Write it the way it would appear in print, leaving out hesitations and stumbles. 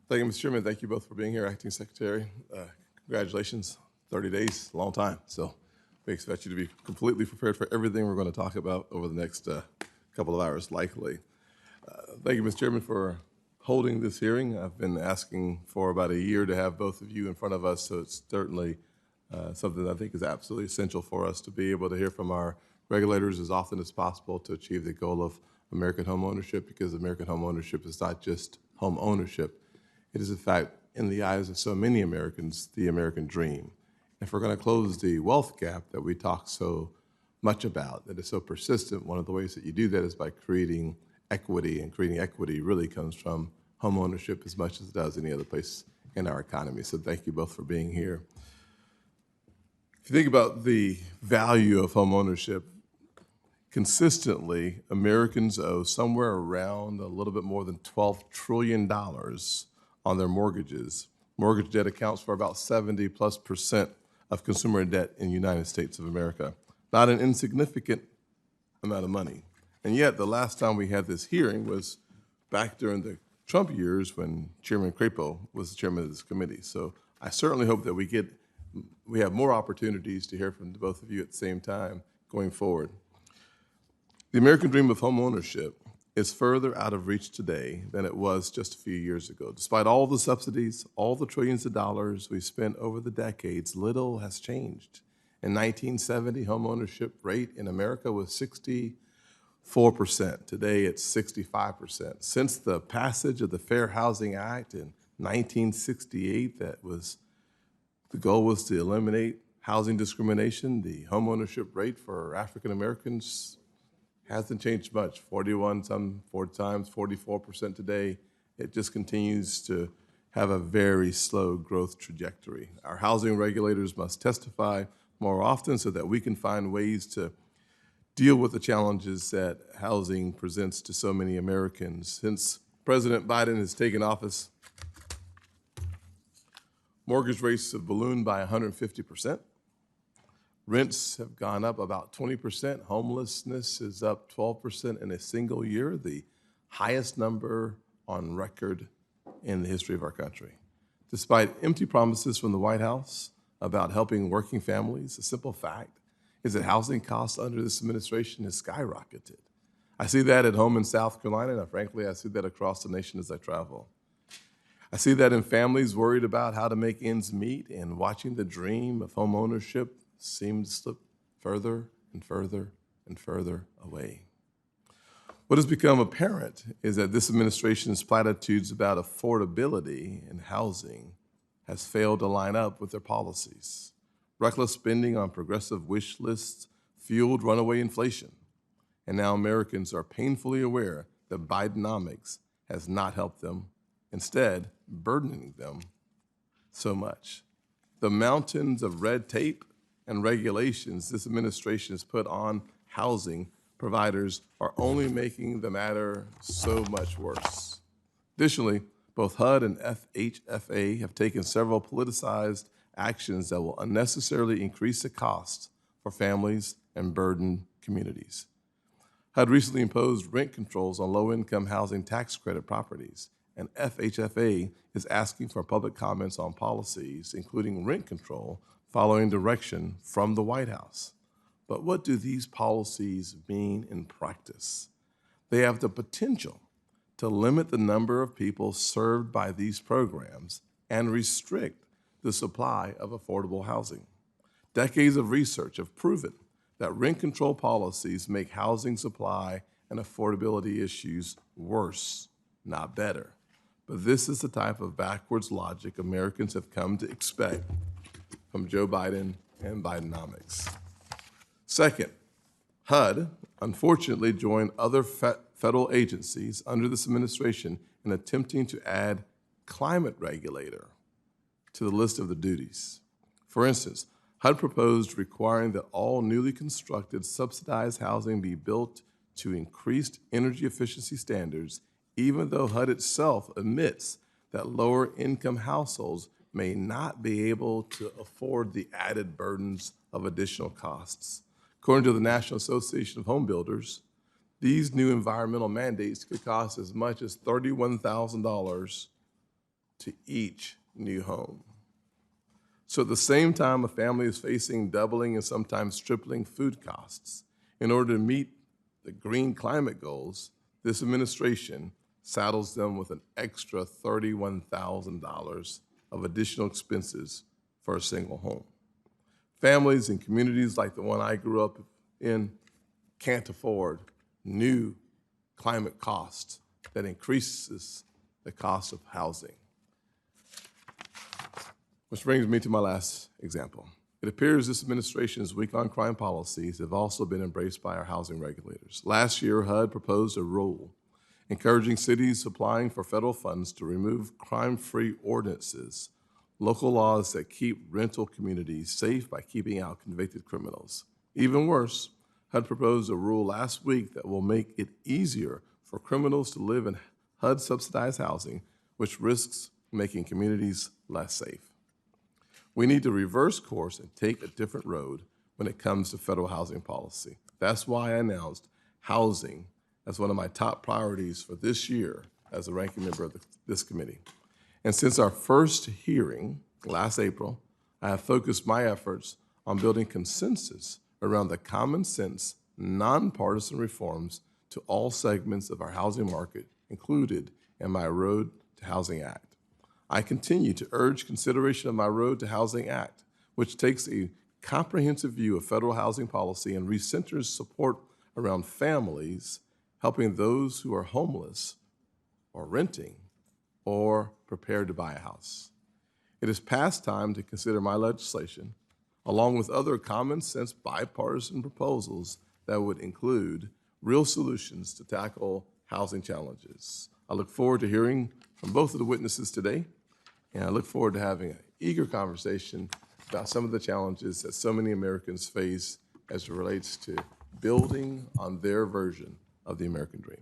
Thank you, Mr. Chairman. Thank you both for being here, Acting Secretary. Congratulations, 30 days, long time. So we expect you to be completely prepared for everything we're going to talk about over the next couple of hours, likely. Thank you, Mr. Chairman, for holding this hearing. I've been asking for about a year to have both of you in front of us, so it's certainly something that I think is absolutely essential for us to be able to hear from our regulators as often as possible to achieve the goal of American home ownership, because American home ownership is not just home ownership. It is, in fact, in the eyes of so many Americans, the American dream. If we're going to close the wealth gap that we talk so much about, that is so persistent, one of the ways that you do that is by creating equity, and creating equity really comes from home ownership as much as it does any other place in our economy. So thank you both for being here. If you think about the value of home ownership, consistently, Americans owe somewhere around a little bit more than $12 trillion on their mortgages. Mortgage debt accounts for about 70+% of consumer debt in the United States of America. Not an insignificant amount of money. And yet, the last time we had this hearing was back during the Trump years when Chairman Crapo was the chairman of this committee. So I certainly hope that we have more opportunities to hear from both of you at the same time going forward. The American dream of home ownership is further out of reach today than it was just a few years ago. Despite all the subsidies, all the trillions of dollars we spent over the decades, little has changed. In 1970, home ownership rate in America was 64%. Today, it's 65%. Since the passage of the Fair Housing Act in 1968, the goal was to eliminate housing discrimination. The home ownership rate for African Americans hasn't changed much, 44% today. It just continues to have a very slow growth trajectory. Our housing regulators must testify more often so that we can find ways to deal with the challenges that housing presents to so many Americans. Since President Biden has taken office, mortgage rates have ballooned by 150%. Rents have gone up about 20%. Homelessness is up 12% in a single year, the highest number on record in the history of our country. Despite empty promises from the White House about helping working families, the simple fact is that housing costs under this administration has skyrocketed. I see that at home in South Carolina, and frankly, I see that across the nation as I travel. I see that in families worried about how to make ends meet and watching the dream of home ownership seem to slip further and further and further away. What has become apparent is that this administration's platitudes about affordability in housing has failed to line up with their policies. Reckless spending on progressive wish lists fueled runaway inflation. And now Americans are painfully aware that Bidenomics has not helped them, instead burdening them so much. The mountains of red tape and regulations this administration has put on housing providers are only making the matter so much worse. Additionally, both HUD and FHFA have taken several politicized actions that will unnecessarily increase the cost for families and burden communities. HUD recently imposed rent controls on low-income housing tax credit properties, and FHFA is asking for public comments on policies, including rent control, following direction from the White House. But what do these policies mean in practice? They have the potential to limit the number of people served by these programs and restrict the supply of affordable housing. Decades of research have proven that rent control policies make housing supply and affordability issues worse, not better. But this is the type of backwards logic Americans have come to expect from Joe Biden and Bidenomics. Second, HUD unfortunately joined other federal agencies under this administration in attempting to add climate regulator to the list of the duties. For instance, HUD proposed requiring that all newly constructed subsidized housing be built to increased energy efficiency standards, even though HUD itself admits that lower income households may not be able to afford the added burdens of additional costs. According to the National Association of Home Builders, these new environmental mandates could cost as much as $31,000 to each new home. So at the same time, a family is facing doubling and sometimes tripling food costs. In order to meet the green climate goals, this administration saddles them with an extra $31,000 of additional expenses for a single home. Families in communities like the one I grew up in can't afford new climate costs that increases the cost of housing. Which brings me to my last example. It appears this administration's weak-on-crime policies have also been embraced by our housing regulators. Last year, HUD proposed a rule encouraging cities applying for federal funds to remove crime-free ordinances, local laws that keep rental communities safe by keeping out convicted criminals. Even worse, HUD proposed a rule last week that will make it easier for criminals to live in HUD-subsidized housing, which risks making communities less safe. We need to reverse course and take a different road when it comes to federal housing policy. That's why I announced housing as one of my top priorities for this year as a ranking member of this committee. And since our first hearing last April, I have focused my efforts on building consensus around the common sense, nonpartisan reforms to all segments of our housing market included in my Road to Housing Act. I continue to urge consideration of my Road to Housing Act, which takes a comprehensive view of federal housing policy and recenters support around families, helping those who are homeless or renting or prepared to buy a house. It is past time to consider my legislation, along with other common sense bipartisan proposals that would include real solutions to tackle housing challenges. I look forward to hearing from both of the witnesses today, and I look forward to having an eager conversation about some of the challenges that so many Americans face as it relates to building on their version of the American dream.